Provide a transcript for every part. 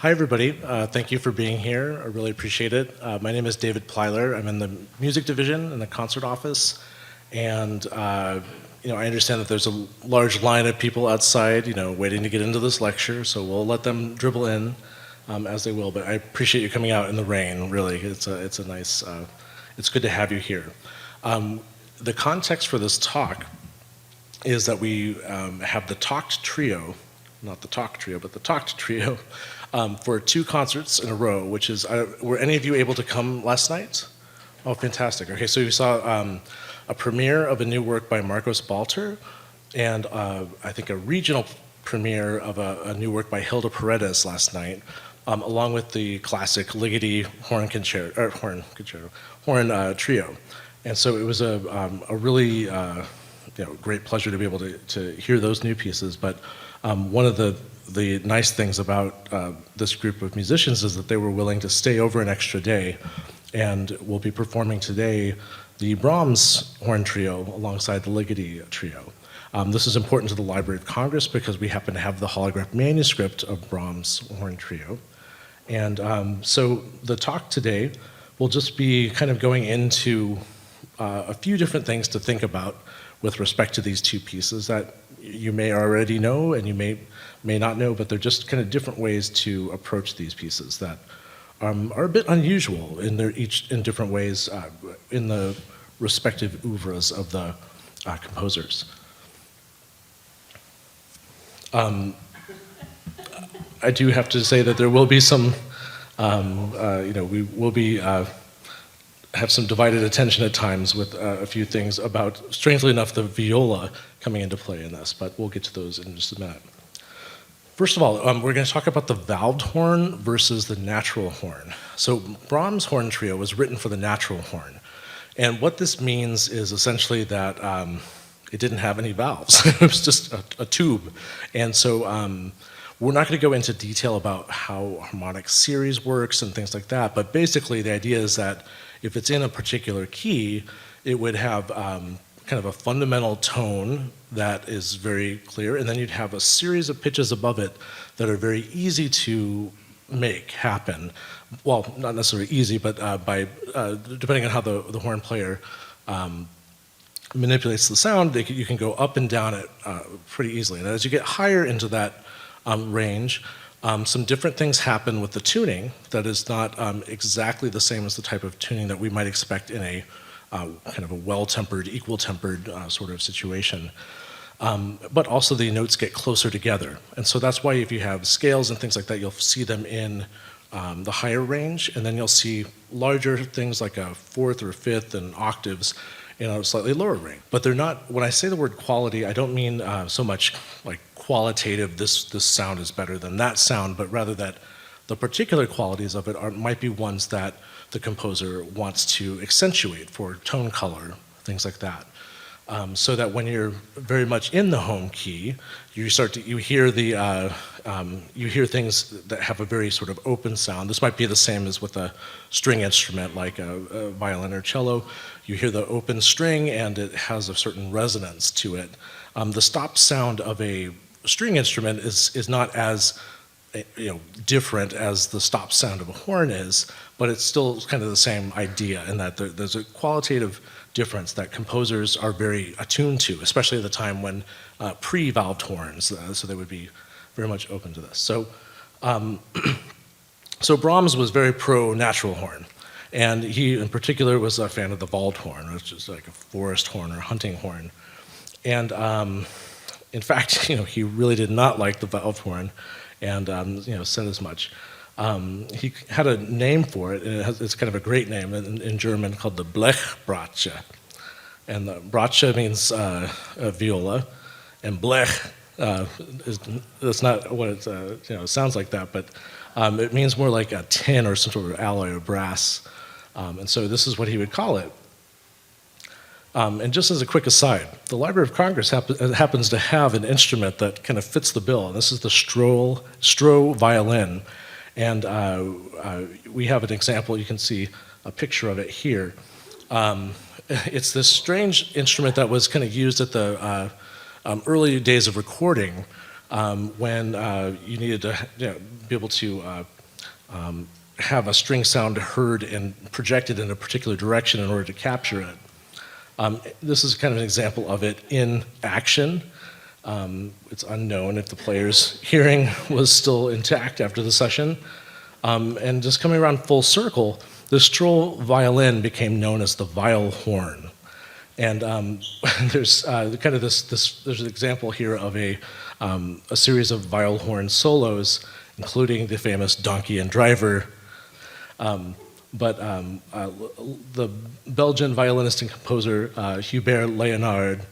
Hi, everybody. Thank you for being here. I really appreciate it. My name is David Plyler. I'm in the music division in the concert office. And I understand that there's a large line of people outside, waiting to get into this lecture. So we'll let them dribble in as they will. But I appreciate you coming out in the rain. Really, it's a nice. It's good to have you here. The context for this talk is that we have the Talked Trio, not the Talk Trio, but the Talked Trio, for 2 concerts in a row, which is, were any of you able to come last night? Oh, fantastic. Okay, so you saw a premiere of a new work by Marcos Balter, and I think a regional premiere of a new work by Hilda Paredes last night, along with the classic Ligeti horn trio. And so it was a really great pleasure to be able to hear those new pieces. But one of the nice things about this group of musicians is that they were willing to stay over an extra day, and we'll be performing today the Brahms horn trio alongside the Ligeti trio. This is important to the Library of Congress because we happen to have the holographed manuscript of Brahms' horn trio. And so the talk today will just be kind of going into a few different things to think about with respect to these 2 pieces that you may already know and you may not know, but they're just kind of different ways to approach these pieces that are a bit unusual in different ways in the respective oeuvres of the composers. I do have to say that there will be some, we will be have some divided attention at times with a few things about, strangely enough, the viola coming into play in this, but we'll get to those in just a minute. First of all, we're going to talk about the valved horn versus the natural horn. So Brahms' horn trio was written for the natural horn. And what this means is essentially that it didn't have any valves. It was just a tube. And so we're not going to go into detail about how harmonic series works and things like that, but basically the idea is that if it's in a particular key, it would have kind of a fundamental tone that is very clear, and then you'd have a series of pitches above it that are very easy to make happen. Well, not necessarily easy, but depending on how the horn player manipulates the sound, you can go up and down it pretty easily. And as you get higher into that range, some different things happen with the tuning that is not exactly the same as the type of tuning that we might expect in a kind of a well-tempered, equal-tempered sort of situation. But also the notes get closer together. And so that's why if you have scales and things like that, you'll see them in the higher range, and then you'll see larger things like a 4th or 5th and octaves in a slightly lower range. But they're not, when I say the word quality, I don't mean so much like qualitative, this sound is better than that sound, but rather that the particular qualities of it might be ones that the composer wants to accentuate for tone color, things like that. So that when you're very much in the home key, you hear things that have a very sort of open sound. This might be the same as with a string instrument like a violin or cello. You hear the open string and it has a certain resonance to it. The stop sound of a string instrument is not as different as the stop sound of a horn is, but it's still kind of the same idea in that there's a qualitative difference that composers are very attuned to, especially at the time when pre-valved horns, so they would be very much open to this. So, so Brahms was very pro-natural horn, and he in particular was a fan of the Waldhorn, which is like a forest horn or hunting horn. And in fact, he really did not like the valved horn, and said as much. He had a name for it, and it's kind of a great name in German called the Blechbratsche. And the Bratsche means viola, and Blech that's not what it sounds like that, but it means more like a tin or some sort of alloy or brass. And so this is what he would call it. And just as a quick aside, the Library of Congress happens to have an instrument that kind of fits the bill, and this is the Stroh violin. And we have an example, you can see a picture of it here. It's this strange instrument that was kind of used at the early days of recording when you needed to be able to have a string sound heard and projected in a particular direction in order to capture it. This is kind of an example of it in action. It's unknown if the player's hearing was still intact after the session. And just coming around full circle, the Stroll violin became known as the viol horn. And there's kind of there's an example here of a series of viol horn solos, including the famous Donkey and Driver. But the Belgian violinist and composer Hubert Leonard,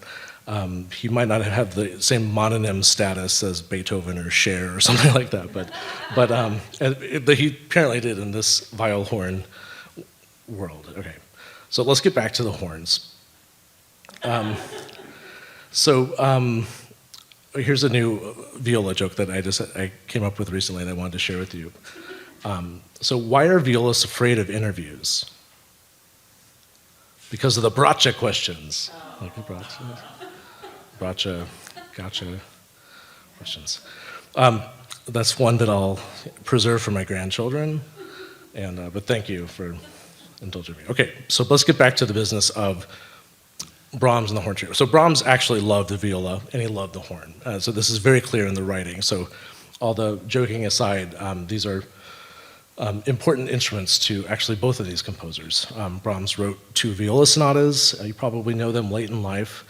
he might not have the same mononym status as Beethoven or Cher or something like that, but he apparently did in this viol horn world. Okay, so let's get back to the horns. Here's a new viola joke that I came up with recently and I wanted to share with you. So why are violists afraid of interviews? Because of the Bracha questions. Like the Bracha, gotcha questions. That's one that I'll preserve for my grandchildren. But thank you for indulging me. Okay, so let's get back to the business of Brahms and the horn trio. So Brahms actually loved the viola and he loved the horn. So this is very clear in the writing. So all the joking aside, these are important instruments to actually both of these composers. Brahms wrote 2 viola sonatas. You probably know them late in life.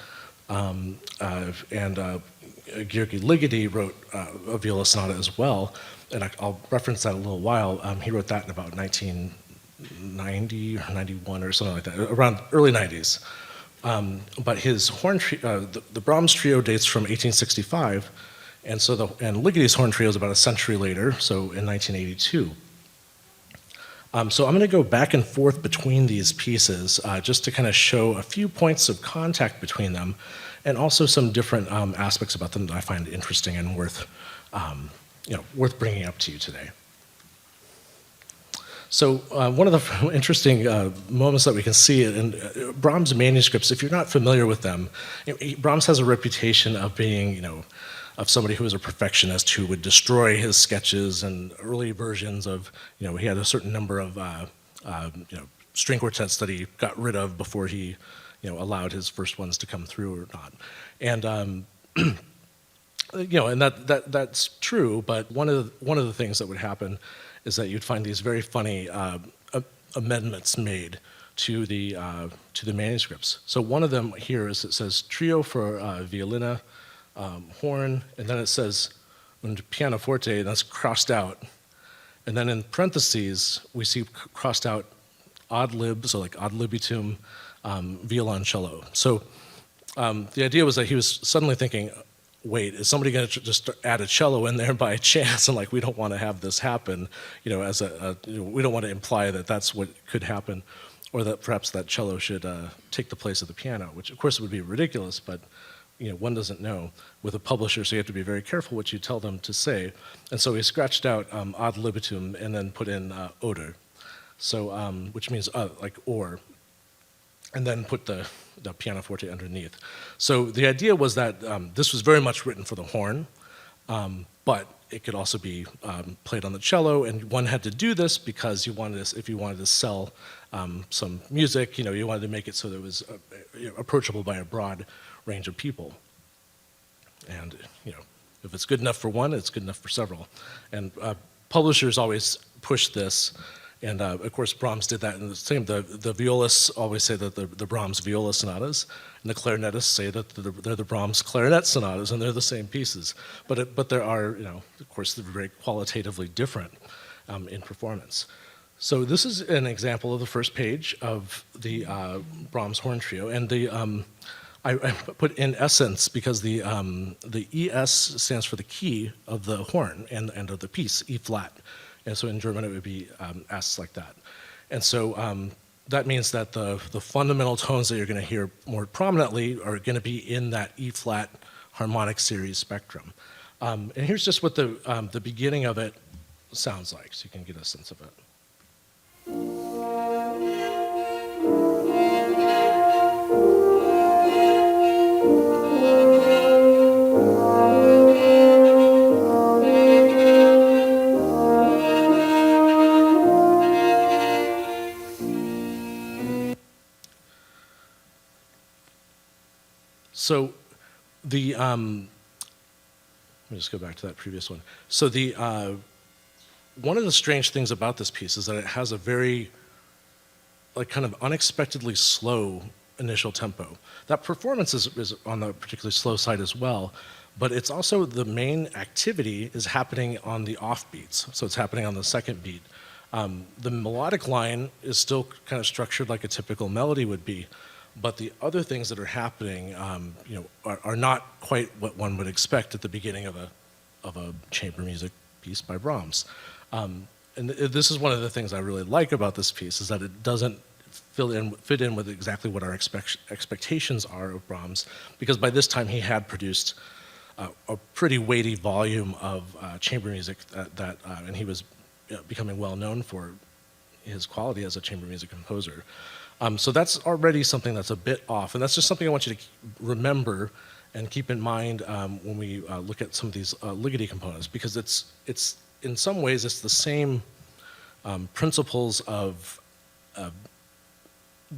And György Ligeti wrote a viola sonata as well. And I'll reference that in a little while. He wrote that in about 1990 or 91 or something like that, around early 90s. But his horn the Brahms trio dates from 1865, and Ligeti's horn trio is about a century later, so in 1982. So I'm going to go back and forth between these pieces just to kind of show a few points of contact between them, and also some different aspects about them that I find interesting and worth bringing up to you today. So one of the interesting moments that we can see in Brahms' manuscripts, if you're not familiar with them, Brahms has a reputation of being, of somebody who was a perfectionist who would destroy his sketches and early versions of, he had a certain number of, string quartets that he got rid of before he, allowed his first ones to come through or not. And, and that's true, but one of the things that would happen is that you'd find these very funny amendments made to the manuscripts. So one of them here is it says trio for violina, horn, and then it says und pianoforte, and that's crossed out. And then in parentheses we see crossed out ad lib, so like ad libitum, violoncello. So the idea was that he was suddenly thinking, wait, is somebody going to just add a cello in there by chance? And we don't want to have this happen, we don't want to imply that that's what could happen, or that perhaps that cello should take the place of the piano, which of course would be ridiculous, but one doesn't know with a publisher, so you have to be very careful what you tell them to say. And so he scratched out ad libitum and then put in oder, so which means like or, and then put the pianoforte underneath. So the idea was that this was very much written for the horn, but it could also be played on the cello, and one had to do this because if you wanted to sell some music, you wanted to make it so that it was approachable by a broad range of people. And if it's good enough for one, it's good enough for several. And publishers always push this. And of course, Brahms did that in the same. The violists always say that the Brahms viola sonatas, and the clarinetists say that they're the Brahms clarinet sonatas, and they're the same pieces. But there are, of course, they're very qualitatively different in performance. So this is an example of the first page of the Brahms horn trio, and I put in essence because the ES stands for the key of the horn and of the piece, E flat. And so in German it would be S like that. And so that means that the fundamental tones that you're going to hear more prominently are going to be in that E flat harmonic series spectrum. And here's just what the beginning of it sounds like, so you can get a sense of it. So the let me just go back to that previous one. So the one of the strange things about this piece is that it has a very like kind of unexpectedly slow initial tempo. That performance is on the particularly slow side as well, but it's also the main activity is happening on the offbeats. So it's happening on the second beat. The melodic line is still kind of structured like a typical melody would be, but the other things that are happening, are not quite what one would expect at the beginning of a chamber music piece by Brahms. And this is one of the things I really like about this piece is that it doesn't fit in with exactly what our expectations are of Brahms, because by this time he had produced a pretty weighty volume of chamber music and he was becoming well known for his quality as a chamber music composer. So that's already something that's a bit off, and that's just something I want you to remember and keep in mind when we look at some of these Ligeti components, because it's in some ways it's the same principles of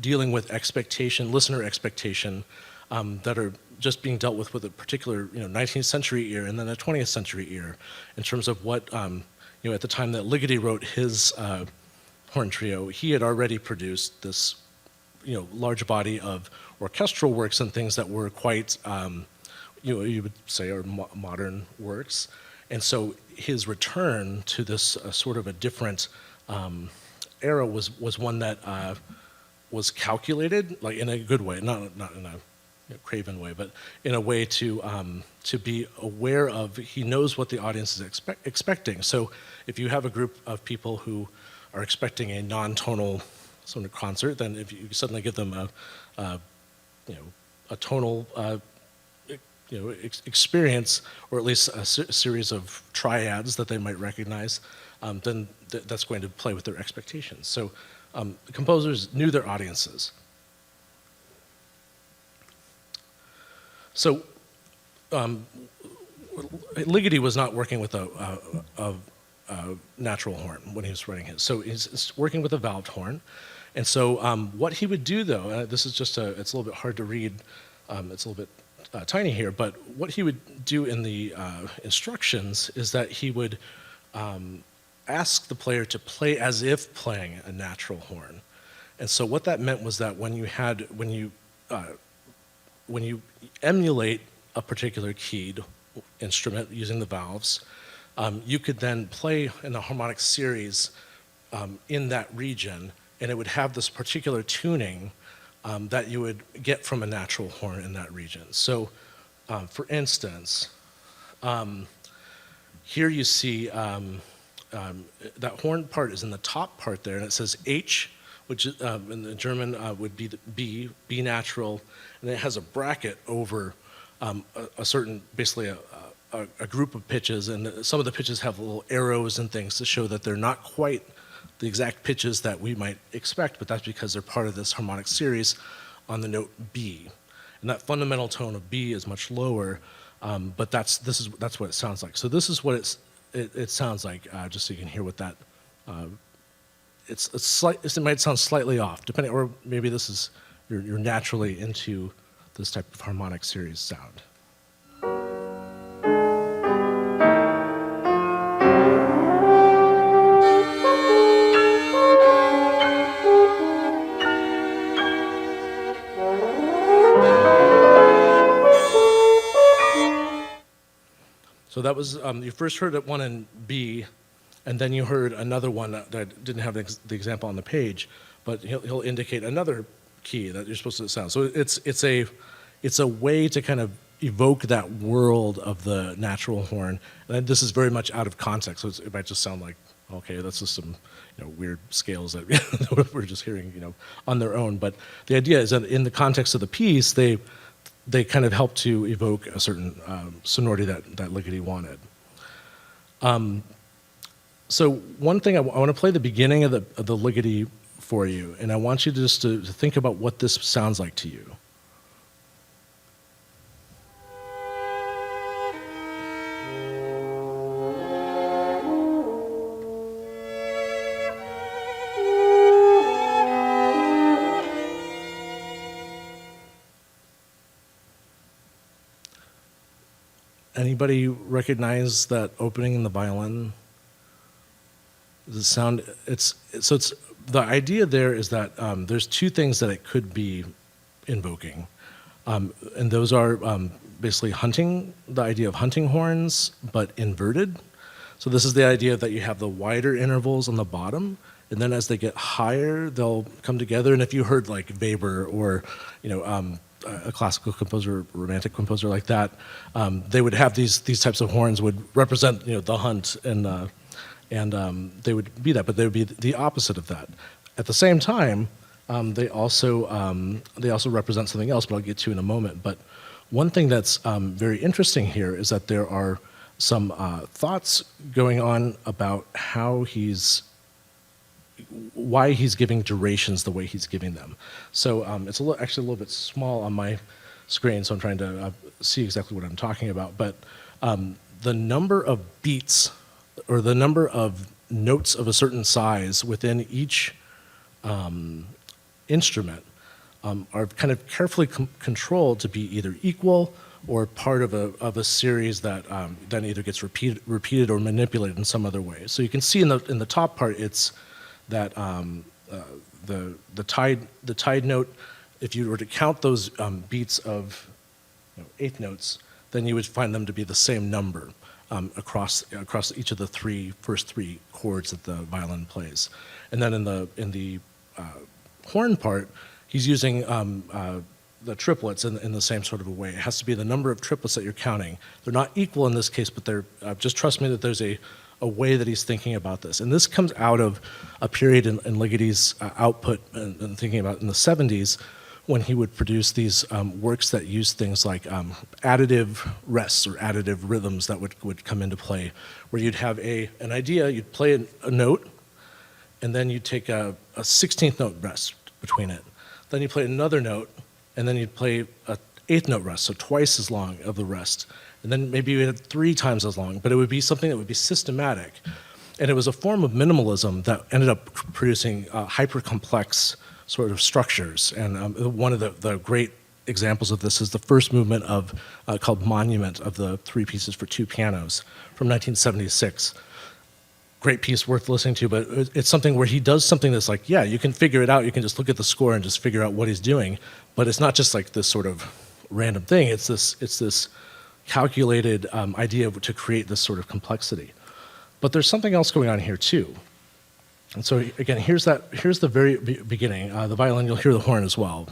dealing with expectation, listener expectation, that are just being dealt with a particular 19th century ear and then a 20th century ear, in terms of what at the time that Ligeti wrote his horn trio, he had already produced this large body of orchestral works and things that were quite you would say are modern works, and so his return to this sort of a different era was one that was calculated, like in a good way, not in a craven way, but in a way to be aware of. He knows what the audience is expecting. So if you have a group of people who are expecting a non-tonal sort of concert, then if you suddenly give them a tonal experience, or at least a series of triads that they might recognize, then that's going to play with their expectations. So composers knew their audiences. So Ligeti was not working with a natural horn when he was writing his. So he's working with a valved horn. And so what he would do, though, this is just it's a little bit hard to read, it's a little bit tiny here, but what he would do in the instructions is that he would ask the player to play as if playing a natural horn. And so what that meant was that when you emulate a particular keyed instrument using the valves, you could then play in a harmonic series in that region, and it would have this particular tuning that you would get from a natural horn in that region. So, for instance, here you see that horn part is in the top part there, and it says H, which in the German would be the B natural, and it has a bracket over a certain, basically a group of pitches, and some of the pitches have little arrows and things to show that they're not quite the exact pitches that we might expect, but that's because they're part of this harmonic series on the note B. And that fundamental tone of B is much lower, but that's what it sounds like. So this is what it sounds like, just so you can hear what that. It might sound slightly off, depending, or maybe this is you're naturally into this type of harmonic series sound. So that was, you first heard one in B, and then you heard another one that didn't have the example on the page, but he'll indicate another key that you're supposed to sound. So it's a way to kind of evoke that world of the natural horn. And this is very much out of context, so it might just sound like, okay, that's just some weird scales that we're just hearing on their own. But the idea is that in the context of the piece, they kind of help to evoke a certain sonority that Ligeti wanted. So one thing, I want to play the beginning of the Ligeti for you, and I want you to think about what this sounds like to you. Anybody recognize that opening in the violin? Does it sound? It's the idea there is that there's two things that it could be invoking, and those are basically hunting, the idea of hunting horns, but inverted. So this is the idea that you have the wider intervals on the bottom, and then as they get higher, they'll come together. And if you heard like Weber or, a classical composer, romantic composer like that, they would have these types of horns would represent, the hunt, and they would be that, but they would be the opposite of that. At the same time, they also represent something else, but I'll get to in a moment. But one thing that's very interesting here is that there are some thoughts going on about why he's giving durations the way he's giving them. So it's actually a little bit small on my screen, so I'm trying to see exactly what I'm talking about. But the number of beats or the number of notes of a certain size within each instrument are kind of carefully controlled to be either equal or part of a series that then either gets repeated or manipulated in some other way. So you can see in the top part, it's that the tied note. If you were to count those beats of eighth notes, then you would find them to be the same number across each of the first three chords that the violin plays. And then in the horn part, he's using the triplets in the same sort of a way. It has to be the number of triplets that you're counting. They're not equal in this case, but they're just trust me that there's a way that he's thinking about this. And this comes out of a period in Ligoti's output and thinking about in the 70s when he would produce these works that use things like additive rests or additive rhythms that would come into play, where you'd have an idea, you'd play a note, and then you'd take a 16th note rest between it. Then you play another note, and then you'd play an eighth note rest, so twice as long of the rest. And then maybe you had 3 times as long, but it would be something that would be systematic. And it was a form of minimalism that ended up producing hyper-complex sort of structures. And one of the great examples of this is the first movement called Monument of the 3 pieces for 2 pianos from 1976. Great piece, worth listening to, but it's something where he does something that's like, yeah, you can figure it out. You can just look at the score and just figure out what he's doing. But it's not just like this sort of random thing. It's this calculated idea to create this sort of complexity. But there's something else going on here too. And so again, here's the very beginning. The violin, you'll hear the horn as well.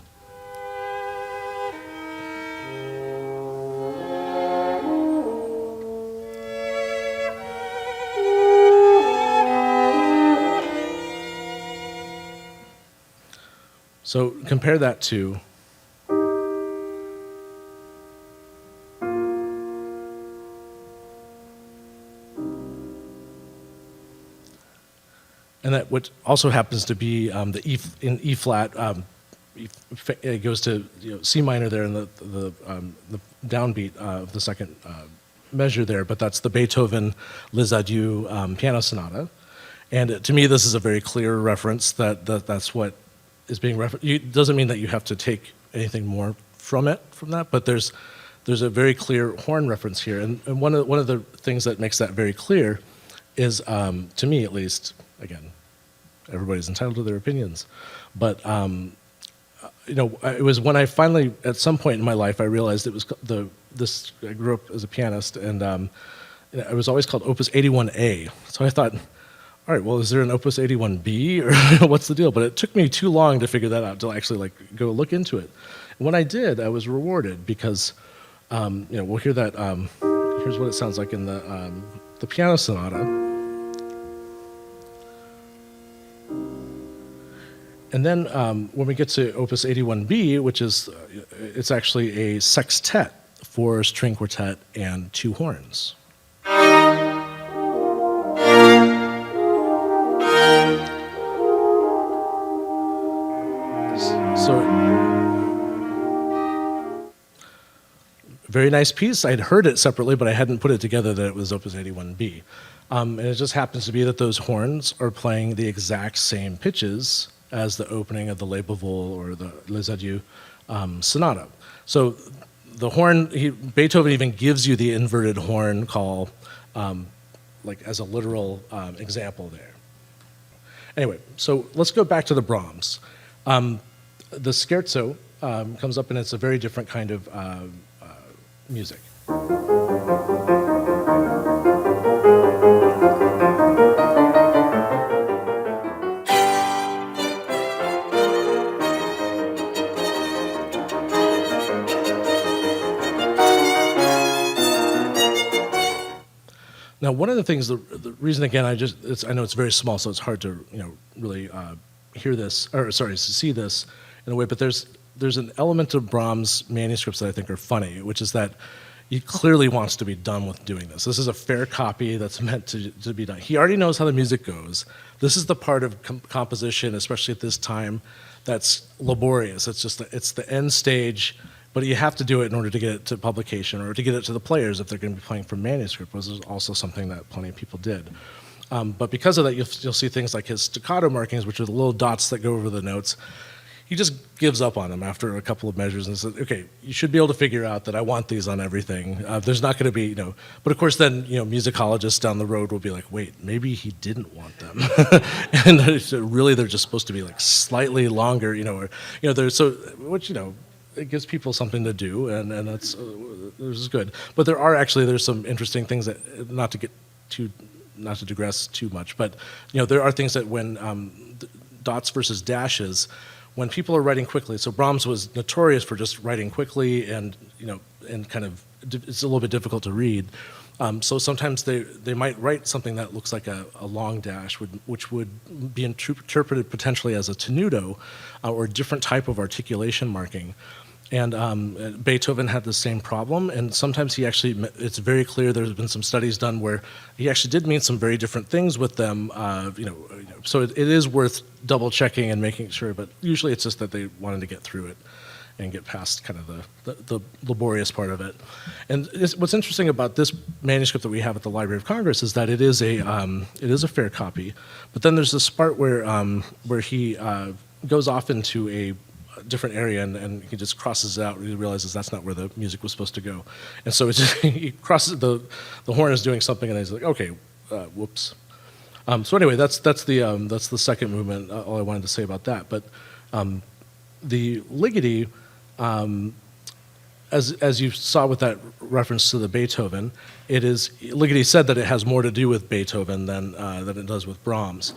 So compare that to and that what also happens to be the E flat. It goes to C minor there in the downbeat of the second measure there, but that's the Beethoven Les Adieux piano sonata. And to me, this is a very clear reference that's what is being referenced. It doesn't mean that you have to take anything more from that, but there's a very clear horn reference here. And one of the things that makes that very clear is, to me at least, again, everybody's entitled to their opinions, but it was when I finally, at some point in my life, I realized it was I grew up as a pianist, and it was always called Opus 81A. So I thought, all right, well, is there an Opus 81B, or what's the deal? But it took me too long to figure that out, to actually go look into it. And when I did, I was rewarded because, we'll hear that. Here's what it sounds like in the piano sonata. And then when we get to Opus 81B, which is, it's actually a sextet, 4 string quartet and 2 horns. So, very nice piece. I'd heard it separately, but I hadn't put it together that it was Opus 81B. And it just happens to be that those horns are playing the exact same pitches as the opening of the Les Baveux or the Les Adieux sonata. So the horn, Beethoven even gives you the inverted horn call, like as a literal example there. Anyway, so let's go back to the Brahms. The scherzo comes up, and it's a very different kind of music. Now, one of the things, the reason again, I know it's very small, so it's hard to really hear this, or sorry, see this in a way. But there's an element of Brahms' manuscripts that I think are funny, which is that he clearly wants to be done with doing this. This is a fair copy that's meant to be done. He already knows how the music goes. This is the part of composition, especially at this time, that's laborious. It's the end stage. But you have to do it in order to get it to publication or to get it to the players if they're going to be playing from manuscript, which is also something that plenty of people did. But because of that, you'll see things like his staccato markings, which are the little dots that go over the notes. He just gives up on them after a couple of measures and says, okay, you should be able to figure out that I want these on everything. There's not going to be, but of course then, musicologists down the road will be like, wait, maybe he didn't want them. And really they're just supposed to be like slightly longer, which, it gives people something to do, and that's this is good. But there's some interesting things that not to digress too much, but there are things that when dots versus dashes, when people are writing quickly. So Brahms was notorious for just writing quickly, and kind of it's a little bit difficult to read. So sometimes they might write something that looks like a long dash, which would be interpreted potentially as a tenuto or a different type of articulation marking. And Beethoven had the same problem, and sometimes it's very clear there's been some studies done where he actually did mean some very different things with them, so it is worth double checking and making sure, but usually it's just that they wanted to get through it and get past kind of the laborious part of it. And what's interesting about this manuscript that we have at the Library of Congress is that it is a fair copy, but then there's this part where he goes off into a different area and he just crosses it out and he realizes that's not where the music was supposed to go. And so he crosses, the horn is doing something and he's like, okay, whoops. So anyway, that's the second movement, all I wanted to say about that. But the Ligeti, as you saw with that reference to the Beethoven, Ligeti said that it has more to do with Beethoven than it does with Brahms.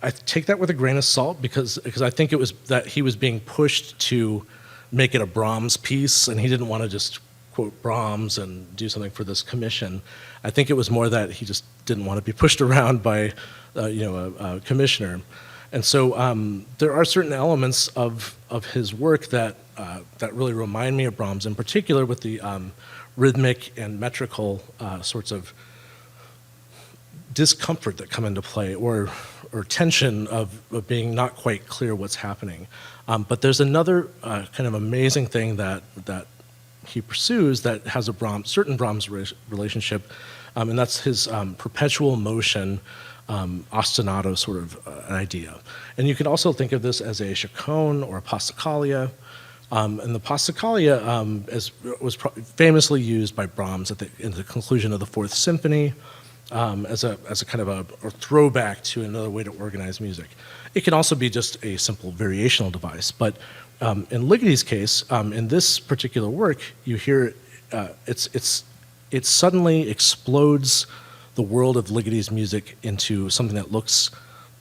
I take that with a grain of salt because I think it was that he was being pushed to make it a Brahms piece, and he didn't want to just quote Brahms and do something for this commission. I think it was more that he just didn't want to be pushed around by a commissioner. And so there are certain elements of his work that really remind me of Brahms, in particular with the rhythmic and metrical sorts of discomfort that come into play, or tension of being not quite clear what's happening. But there's another kind of amazing thing that he pursues that has a certain Brahms relationship, and that's his perpetual motion ostinato sort of idea. And you can also think of this as a chaconne or a passacaglia. And the passacaglia was famously used by Brahms in the conclusion of the Fourth Symphony, as a kind of a throwback to another way to organize music. It can also be just a simple variational device, but in Ligeti's case, in this particular work, you hear it suddenly explodes the world of Ligeti's music into something that looks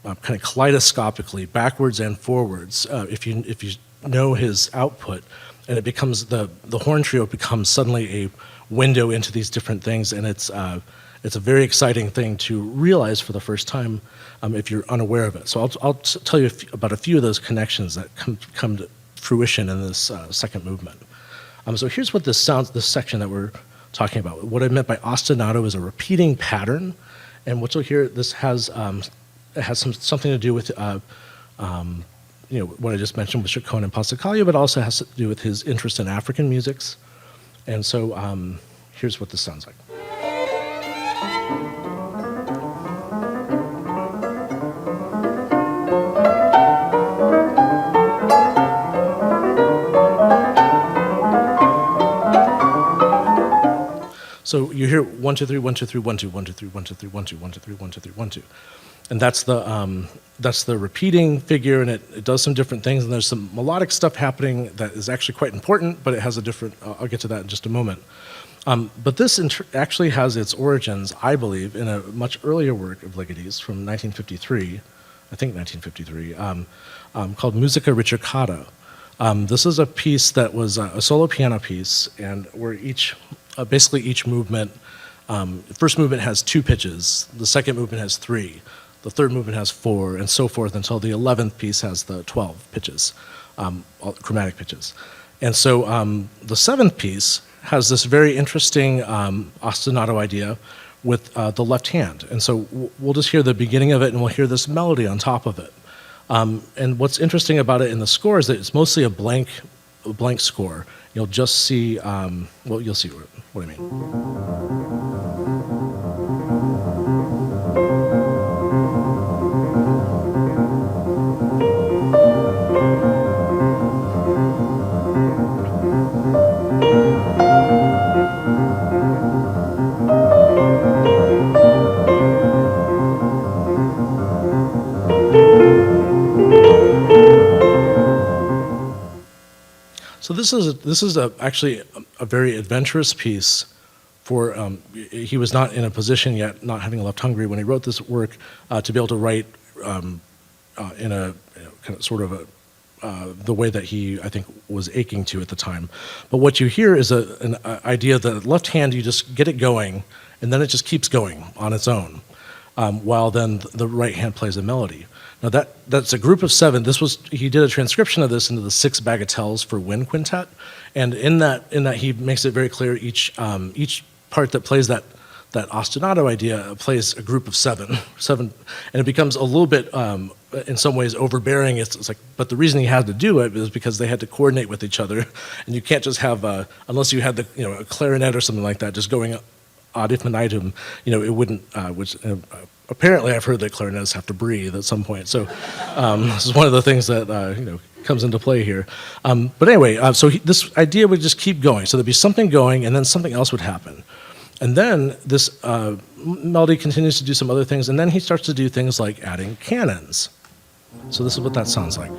kind of kaleidoscopically backwards and forwards. If you know his output, and it becomes the horn trio becomes suddenly a window into these different things, and it's a very exciting thing to realize for the first time if you're unaware of it. So I'll tell you about a few of those connections that come to fruition in this second movement. So here's what this section that we're talking about. What I meant by ostinato is a repeating pattern, and what you'll hear, this has something to do with what I just mentioned with chaconne and passacaglia, but also has to do with his interest in African musics. And so here's what this sounds like. So you hear 1 2 3 1 2 3 1 2 1 2 3 1 2 3 1 2 1 2 3 1 2 3 1 2, and that's the repeating figure, and it does some different things. And there's some melodic stuff happening that is actually quite important, but it has a different. I'll get to that in just a moment. But this actually has its origins, I believe, in a much earlier work of Ligoti's from 1953, I think 1953, called Musica Ricercata. This is a piece that was a solo piano piece, and where basically each movement, the first movement has 2 pitches, the second movement has 3, the third movement has 4, and so forth until the 11th piece has the 12 pitches, chromatic pitches. And so the 7th piece has this very interesting ostinato idea with the left hand. And so we'll just hear the beginning of it, and we'll hear this melody on top of it. And what's interesting about it in the score is that it's mostly a blank score. You'll just see, well, you'll see what I mean. So this is actually a very adventurous piece for, he was not in a position yet, not having left Hungary when he wrote this work, to be able to write in a kind of sort of the way that he, I think, was aching to at the time. But what you hear is an idea that left hand, you just get it going, and then it just keeps going on its own, while then the right hand plays a melody. Now that's a group of 7. He did a transcription of this into the 6 bagatelles for wind quintet, and in that he makes it very clear each part that plays that ostinato idea plays a group of 7, and it becomes a little bit in some ways overbearing. It's like, but the reason he had to do it is because they had to coordinate with each other, and you can't just have unless you had a clarinet or something like that just going ad infinitum, it wouldn't. Apparently, I've heard that clarinets have to breathe at some point. So this is one of the things that comes into play here. But anyway, so this idea would just keep going. So there'd be something going, and then something else would happen. And then this melody continues to do some other things, and then he starts to do things like adding cannons. So this is what that sounds like.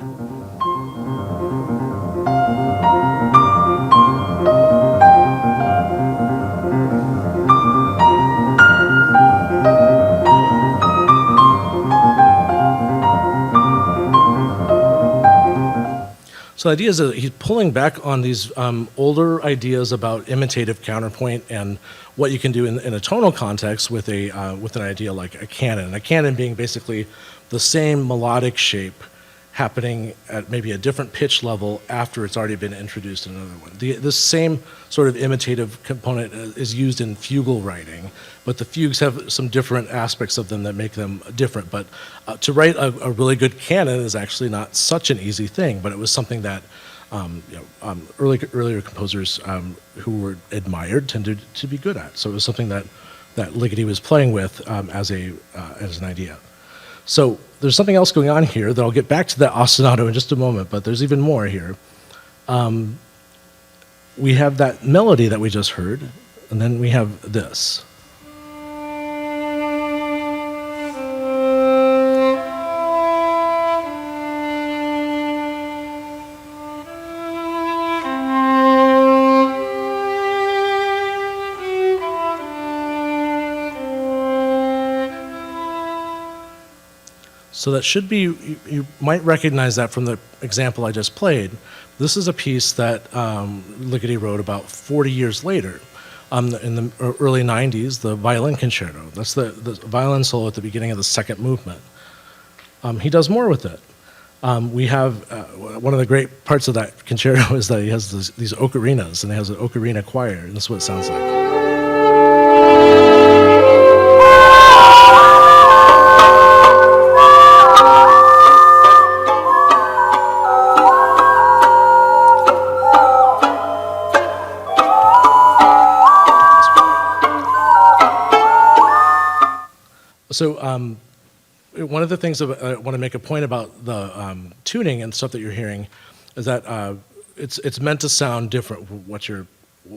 So the idea is that he's pulling back on these older ideas about imitative counterpoint and what you can do in a tonal context with an idea like a canon. A canon being basically the same melodic shape happening at maybe a different pitch level after it's already been introduced in another one. This same sort of imitative component is used in fugal writing, but the fugues have some different aspects of them that make them different. But to write a really good canon is actually not such an easy thing, but it was something that earlier composers who were admired tended to be good at. So it was something that Ligeti was playing with as an idea. So there's something else going on here that I'll get back to that ostinato in just a moment, but there's even more here. We have that melody that we just heard, and then we have this. So that should be, you might recognize that from the example I just played. This is a piece that Ligeti wrote about 40 years later. In the early 90s, the violin concerto. That's the violin solo at the beginning of the second movement. He does more with it. We have, one of the great parts of that concerto is that he has these ocarinas, and he has an ocarina choir, and this is what it sounds like. So one of the things I want to make a point about the tuning and stuff that you're hearing is that it's meant to sound different what you're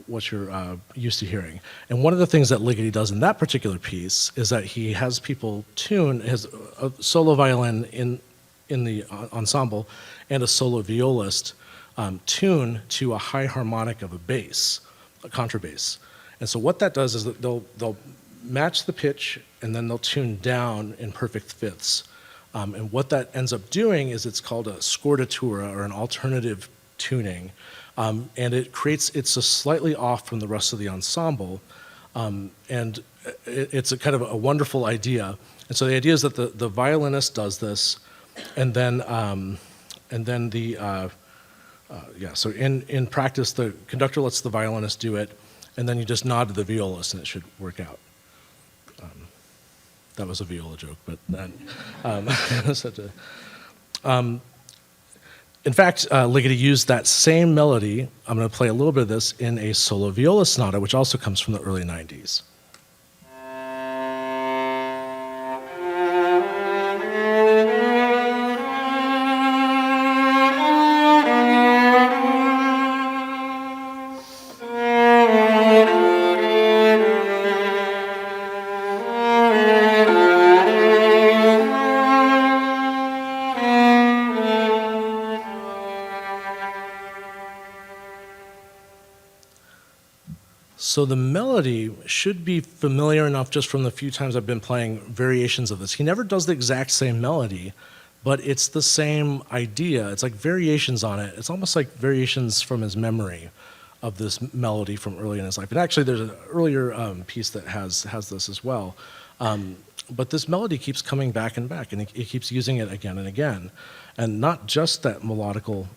what you're used to hearing. And one of the things that Ligeti does in that particular piece is that he has people tune his a solo violin in the ensemble and a solo violist tune to a high harmonic of a bass, a contrabass. And so what that does is that they'll match the pitch and then they'll tune down in perfect fifths. And what that ends up doing is it's called a scordatura, or an alternative tuning. And it's a slightly off from the rest of the ensemble. And it's a kind of a wonderful idea. And so the idea is that the violinist does this, and then so in practice, the conductor lets the violinist do it, and then you just nod to the violist, and it should work out. That was a viola joke, but that, in fact, Ligeti used that same melody. I'm going to play a little bit of this in a solo viola sonata, which also comes from the early 90s. So the melody should be familiar enough just from the few times I've been playing variations of this. He never does the exact same melody, but it's the same idea. It's like variations on it. It's almost like variations from his memory of this melody from early in his life. And actually, there's an earlier piece that has this as well. But this melody keeps coming back and back, and he keeps using it again and again. And not just that melodical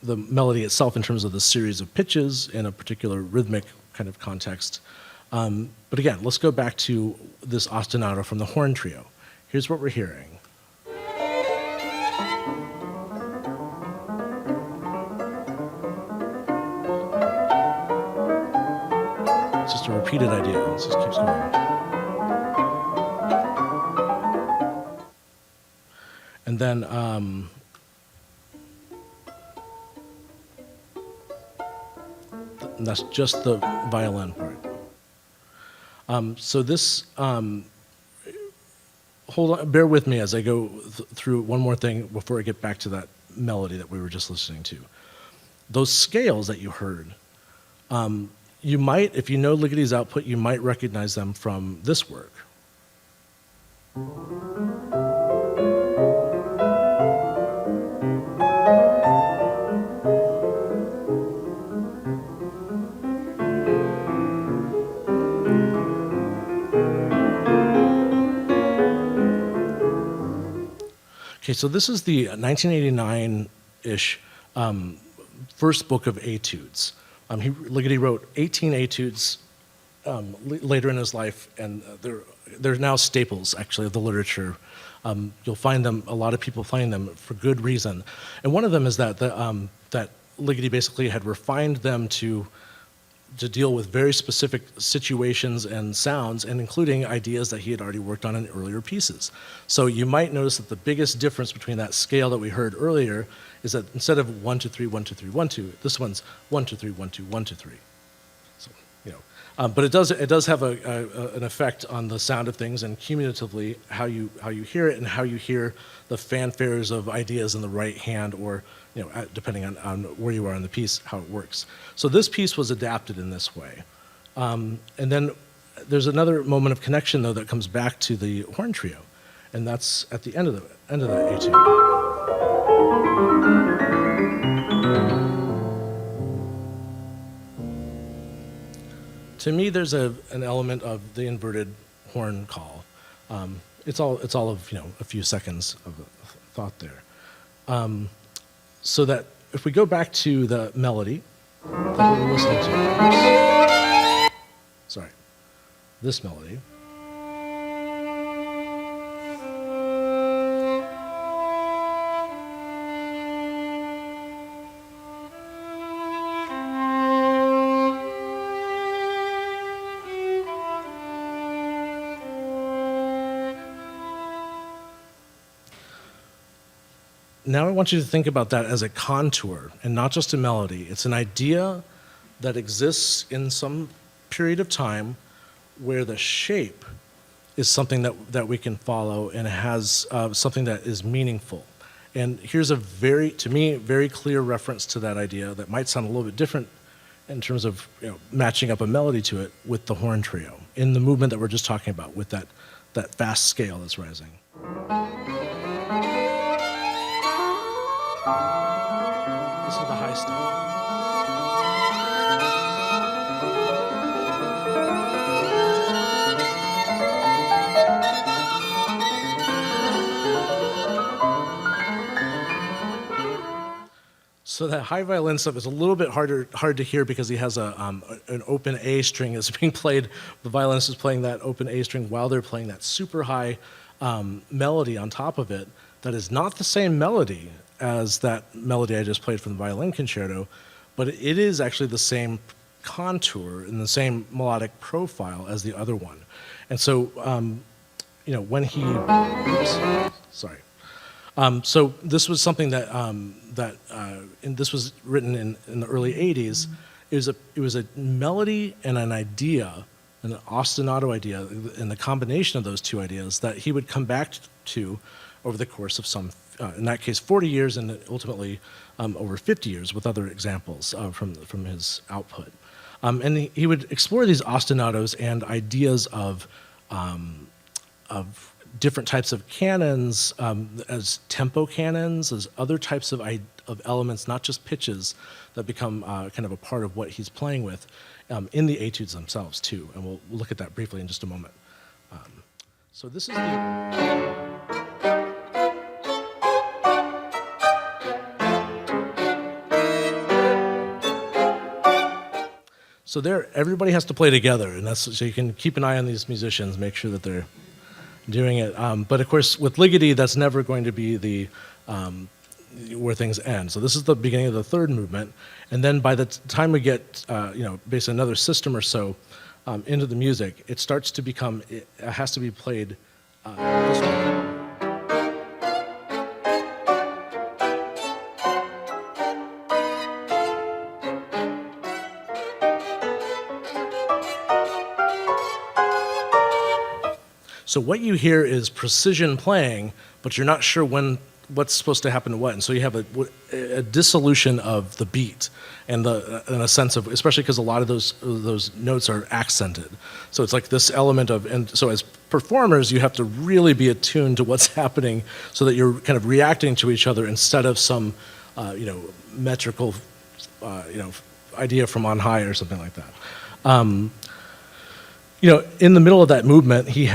the melody itself in terms of the series of pitches in a particular rhythmic kind of context. But again, let's go back to this ostinato from the horn trio. Here's what we're hearing. It's just a repeated idea. It just keeps going. And then and that's just the violin part. So this, hold on, bear with me as I go through one more thing before I get back to that melody that we were just listening to. Those scales that you heard, you might, if you know Ligeti's output, you might recognize them from this work. Okay, so this is the 1989-ish first book of etudes. Ligeti wrote 18 etudes later in his life, and they're now staples, actually, of the literature. You'll find them, a lot of people find them for good reason. And one of them is that that Ligeti basically had refined them to deal with very specific situations and sounds, and including ideas that he had already worked on in earlier pieces. So you might notice that the biggest difference between that scale that we heard earlier is that instead of 1, 2, 3, 1, 2, 3, 1, 2, this one's 1, 2, 3, 1, 2, 1, 2, 3. So, you know, but it does have an effect on the sound of things, and cumulatively how you hear it and how you hear the fanfares of ideas in the right hand, or you know, depending on where you are in the piece, how it works. So this piece was adapted in this way. And then there's another moment of connection, though, that comes back to the horn trio, and that's at the end of the etude. To me, there's an element of the inverted horn call. It's all of a few seconds of thought there. So that if we go back to the melody that we were listening to, sorry, this melody. Now I want you to think about that as a contour and not just a melody. It's an idea that exists in some period of time where the shape is something that we can follow and has something that is meaningful. And here's a very, to me, very clear reference to that idea that might sound a little bit different in terms of matching up a melody to it with the horn trio in the movement that we're just talking about with that fast scale that's rising. This is the high stuff. So that high violin stuff is a little bit hard to hear because he has an open A string that's being played. The violinist is playing that open A string while they're playing that super high melody on top of it that is not the same melody as that melody I just played from the violin concerto, but it is actually the same contour and the same melodic profile as the other one. And so, when he, oops, sorry. So this was something that and this was written in the early '80s. It was a melody and an idea, an ostinato idea, and the combination of those two ideas that he would come back to over the course of some, in that case, 40 years, and ultimately over 50 years with other examples from his output. And he would explore these ostinatos and ideas of different types of canons as tempo canons, as other types of elements, not just pitches, that become kind of a part of what he's playing with in the etudes themselves too. And we'll look at that briefly in just a moment. So this is the... So there, everybody has to play together, and so you can keep an eye on these musicians, make sure that they're doing it. But of course, with Ligeti, that's never going to be the where things end. So this is the beginning of the third movement, and then by the time we get, basically another system or so into the music, it starts to become, it has to be played this way. So what you hear is precision playing, but you're not sure what's supposed to happen to what. And so you have a dissolution of the beat and a sense of, especially because a lot of those notes are accented. So it's like this element of, and so as performers, you have to really be attuned to what's happening so that you're kind of reacting to each other instead of some, metrical, idea from on high or something like that. In the middle of that movement, he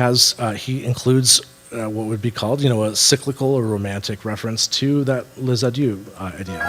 includes what would be called, a cyclical or romantic reference to that Les Adieux idea.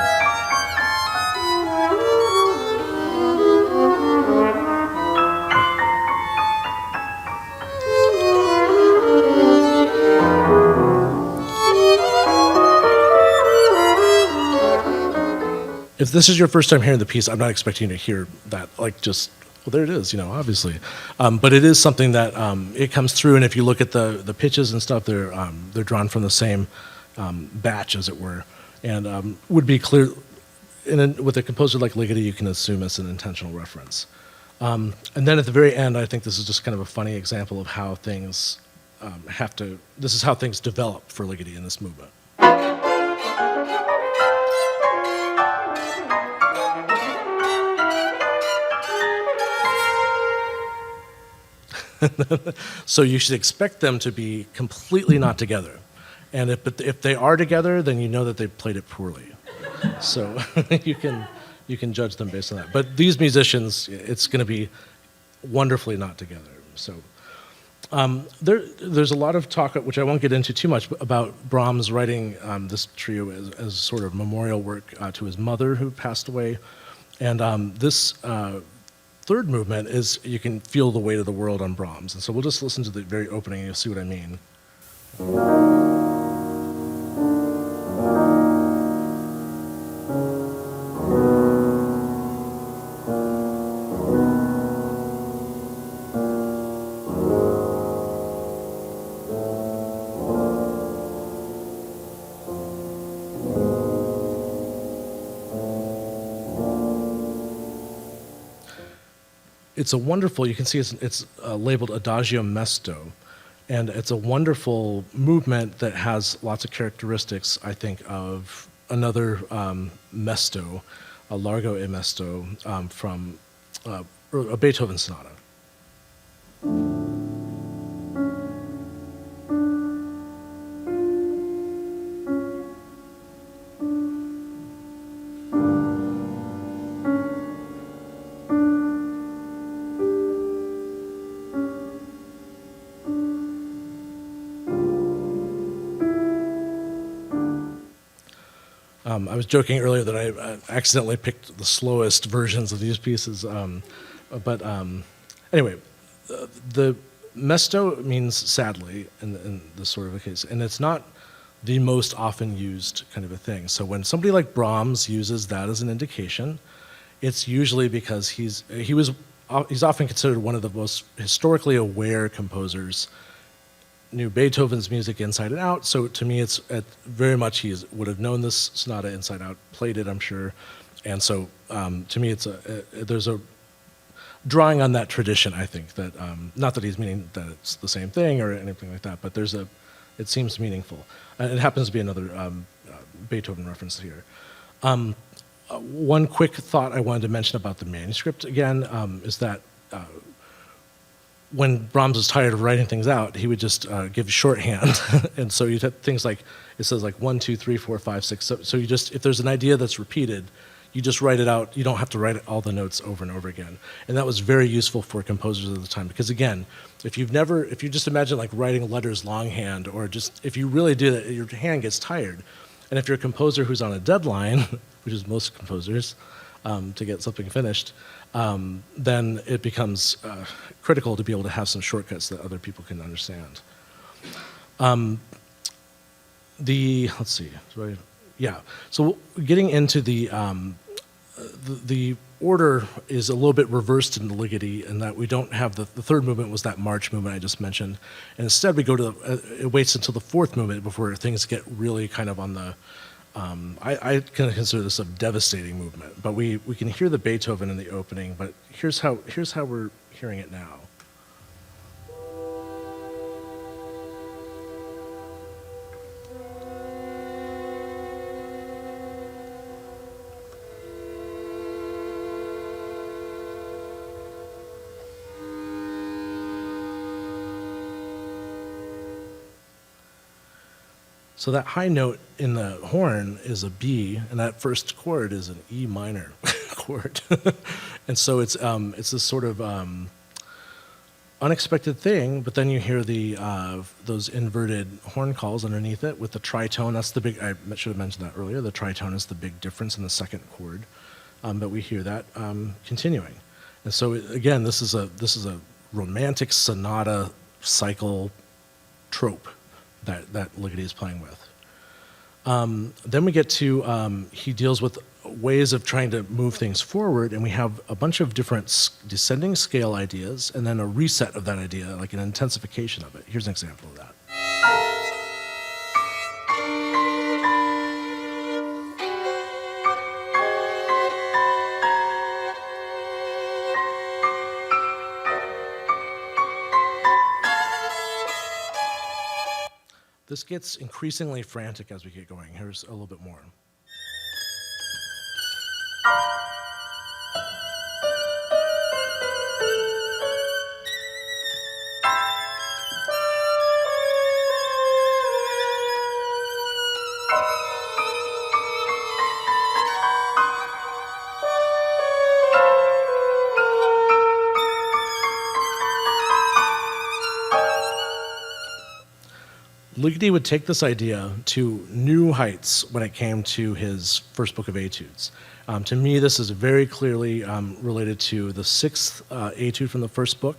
If this is your first time hearing the piece, I'm not expecting you to hear that, well, there it is, obviously. But it is something that it comes through, and if you look at the pitches and stuff, they're drawn from the same batch, as it were, and would be clear. With a composer like Ligeti, you can assume it's an intentional reference. And then at the very end, I think this is just kind of a funny example of how things this is how things develop for Ligeti in this movement. So you should expect them to be completely not together. And if they are together, then you know that they've played it poorly. So you can judge them based on that. But these musicians, it's going to be wonderfully not together. So there's a lot of talk, which I won't get into too much, about Brahms writing this trio as sort of memorial work to his mother, who passed away. And this third movement is, you can feel the weight of the world on Brahms. And so we'll just listen to the very opening and you'll see what I mean. it's a wonderful, you can see it's labeled Adagio Mesto, and it's a wonderful movement that has lots of characteristics, I think, of another Mesto, a Largo e Mesto from a Beethoven sonata. I was joking earlier that I accidentally picked the slowest versions of these pieces, but anyway, the mesto means sadly in this sort of a case, and it's not the most often used kind of a thing. So when somebody like Brahms uses that as an indication, it's usually because he's often considered one of the most historically aware composers, knew Beethoven's music inside and out. So to me, it's very much he would have known this sonata inside out, played it, I'm sure. And so to me, there's a drawing on that tradition, I think, that not that he's meaning that it's the same thing or anything like that, but it seems meaningful. And it happens to be another Beethoven reference here. One quick thought I wanted to mention about the manuscript again is that when Brahms was tired of writing things out, he would just give shorthand. And so you'd have things like, it says like 1, 2, 3, 4, 5, 6. So you just, if there's an idea that's repeated, you just write it out. You don't have to write all the notes over and over again. And that was very useful for composers at the time. Because again, if you just imagine like writing letters longhand, or just, if you really do that, your hand gets tired. And if you're a composer who's on a deadline, which is most composers, to get something finished, then it becomes critical to be able to have some shortcuts that other people can understand. Let's see, yeah. So getting into the order is a little bit reversed in the Ligeti in that we don't have the third movement was that march movement I just mentioned, and instead we go to it waits until the fourth movement before things get really kind of on the I kind of consider this a devastating movement, but we can hear the Beethoven in the opening, but here's how we're hearing it now. So that high note in the horn is a B, and that first chord is an E minor chord. And so it's this sort of unexpected thing, but then you hear those inverted horn calls underneath it with the tritone. That's the big, I should have mentioned that earlier. The tritone is the big difference in the second chord, but we hear that continuing. And so again, this is a romantic sonata cycle trope that Ligeti is playing with. Then we get to, he deals with ways of trying to move things forward, and we have a bunch of different descending scale ideas, and then a reset of that idea, like an intensification of it. Here's an example of that. This gets increasingly frantic as we get going. Here's a little bit more. Ligeti would take this idea to new heights when it came to his first book of etudes. To me, this is very clearly related to the sixth etude from the first book,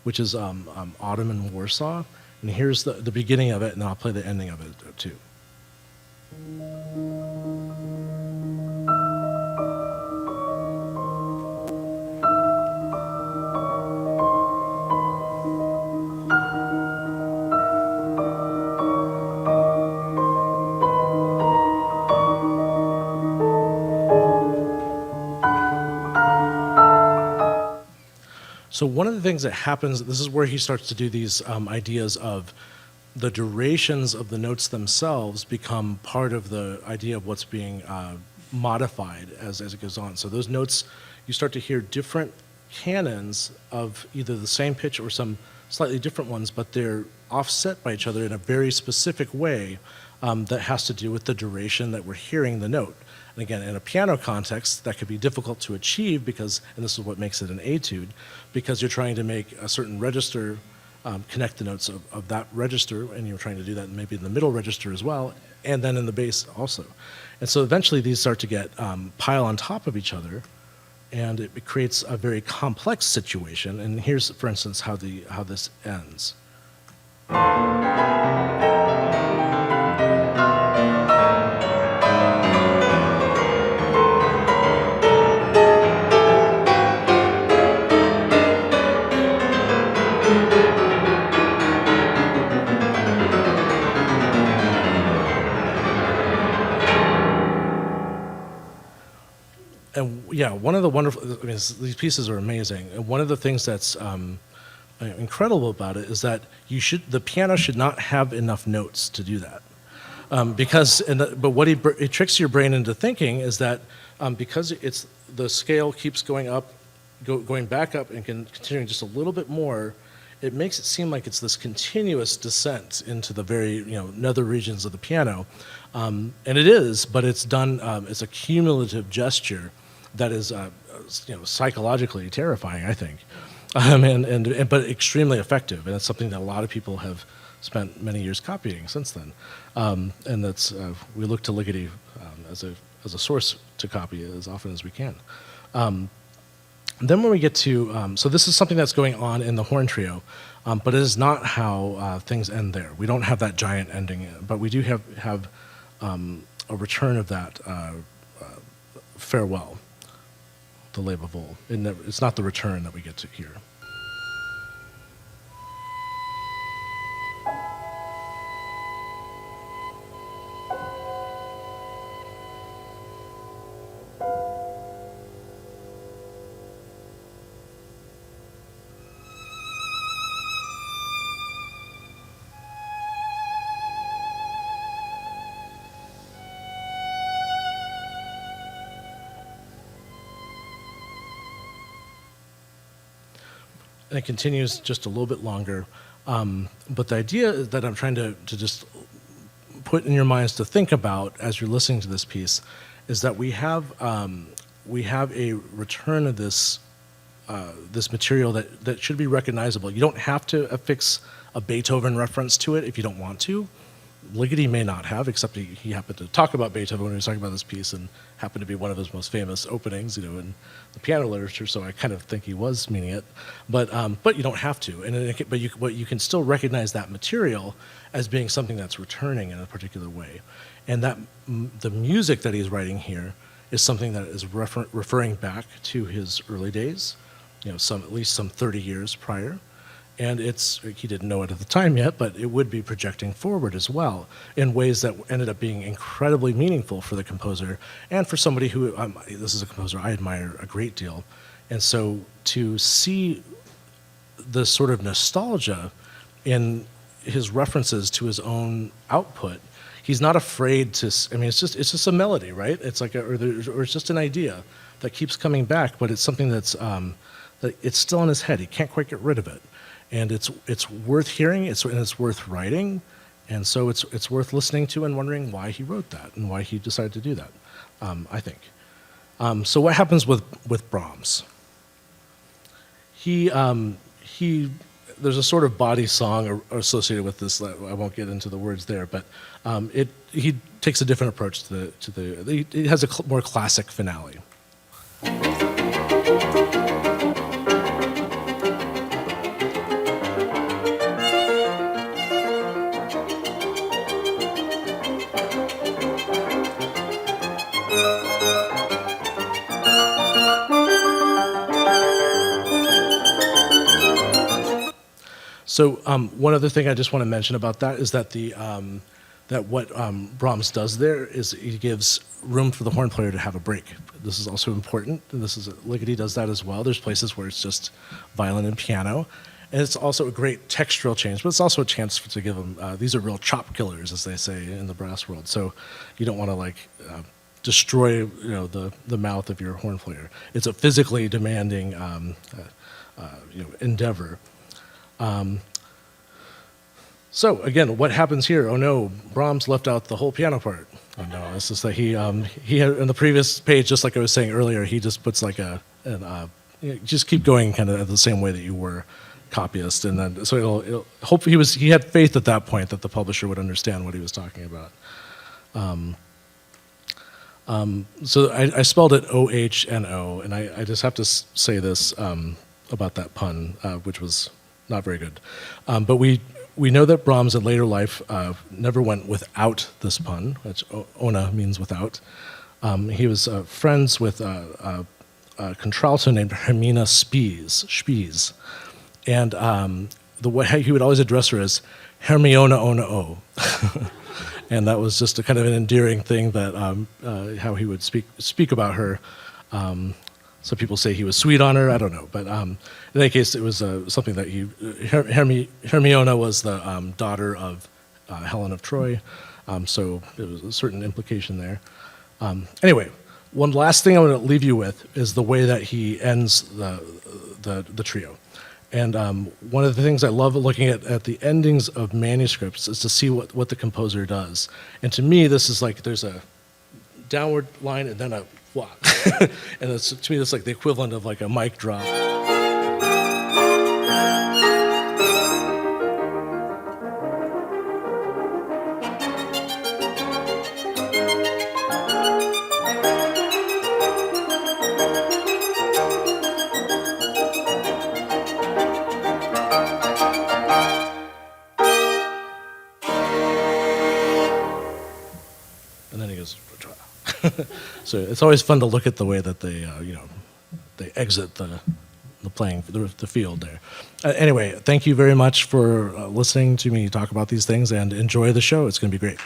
which is Autumn in Warsaw. And here's the beginning of it, and I'll play the ending of it too. So one of the things that happens, this is where he starts to do these ideas of the durations of the notes themselves become part of the idea of what's being modified as it goes on. So those notes, you start to hear different canons of either the same pitch or some slightly different ones, but they're offset by each other in a very specific way that has to do with the duration that we're hearing the note. And again, in a piano context, that could be difficult to achieve because, and this is what makes it an etude, because you're trying to make a certain register connect the notes of that register, and you're trying to do that maybe in the middle register as well, and then in the bass also. And so eventually these start to get pile on top of each other, and it creates a very complex situation. And here's, for instance, how this ends. And yeah, one of the wonderful, I mean, these pieces are amazing. And one of the things that's incredible about it is that the piano should not have enough notes to do that. But what it tricks your brain into thinking is that because the scale keeps going up, going back up and continuing just a little bit more, it makes it seem like it's this continuous descent into the very nether regions of the piano. And it is, but it's done as a cumulative gesture that is psychologically terrifying, I think, but extremely effective, and it's something that a lot of people have spent many years copying since then. And that's we look to Ligeti as a source to copy as often as we can. Then when we get to so this is something that's going on in the horn trio, but it is not how things end there. We don't have that giant ending, but we do have a return of that farewell, the Le Vol. It's not the return that we get to hear. And it continues just a little bit longer. But the idea that I'm trying to just put in your minds to think about as you're listening to this piece is that we have a return of this material that should be recognizable. You don't have to affix a Beethoven reference to it if you don't want to. Ligeti may not have, except he happened to talk about Beethoven when he was talking about this piece, and happened to be one of his most famous openings, in the piano literature. So I kind of think he was meaning it, but you don't have to. But you can still recognize that material as being something that's returning in a particular way, and that the music that he's writing here is something that is referring back to his early days, at least some 30 years prior. And he didn't know it at the time yet, but it would be projecting forward as well in ways that ended up being incredibly meaningful for the composer and for somebody who, this is a composer I admire a great deal. And so to see the sort of nostalgia in his references to his own output, he's not afraid to, it's just a melody, right? It's like, or it's just an idea that keeps coming back, but it's something that it's still in his head. He can't quite get rid of it. And it's worth hearing, and it's worth writing, and so it's worth listening to and wondering why he wrote that and why he decided to do that, I think. So what happens with Brahms? There's a sort of body song associated with this. I won't get into the words there, but he takes a different approach to it has a more classic finale. So one other thing I just want to mention about that is that the that what Brahms does there is he gives room for the horn player to have a break. This is also important. Ligeti does that as well. There's places where it's just violin and piano. And it's also a great textural change, but it's also a chance to give them, these are real chop killers, as they say in the brass world. So you don't want to destroy the mouth of your horn player. It's a physically demanding endeavor. So again, what happens here? Oh no, Brahms left out the whole piano part. Oh no, it's just that he had in the previous page, just like I was saying earlier, he just puts like just keep going kind of the same way that you were, copyist, and then so it'll hopefully he had faith at that point that the publisher would understand what he was talking about. So I spelled it O-H-N-O, and I just have to say this about that pun, which was not very good. But we know that Brahms in later life never went without this pun, which ona means without. He was friends with a contralto named Hermina Spies. And the way he would always address her as Hermiona Ona O. And that was just a kind of an endearing thing that how he would speak about her. Some people say he was sweet on her, I don't know. But in any case, it was something that Hermiona was the daughter of Helen of Troy, so there was a certain implication there. Anyway, one last thing I want to leave you with is the way that he ends the trio. And one of the things I love looking at the endings of manuscripts is to see what the composer does. And to me, this is like there's a downward line and then a wah. And to me, it's like the equivalent of like a mic drop. And then he goes, so it's always fun to look at the way that they exit the playing, the field there. Anyway, thank you very much for listening to me talk about these things, and enjoy the show. It's going to be great.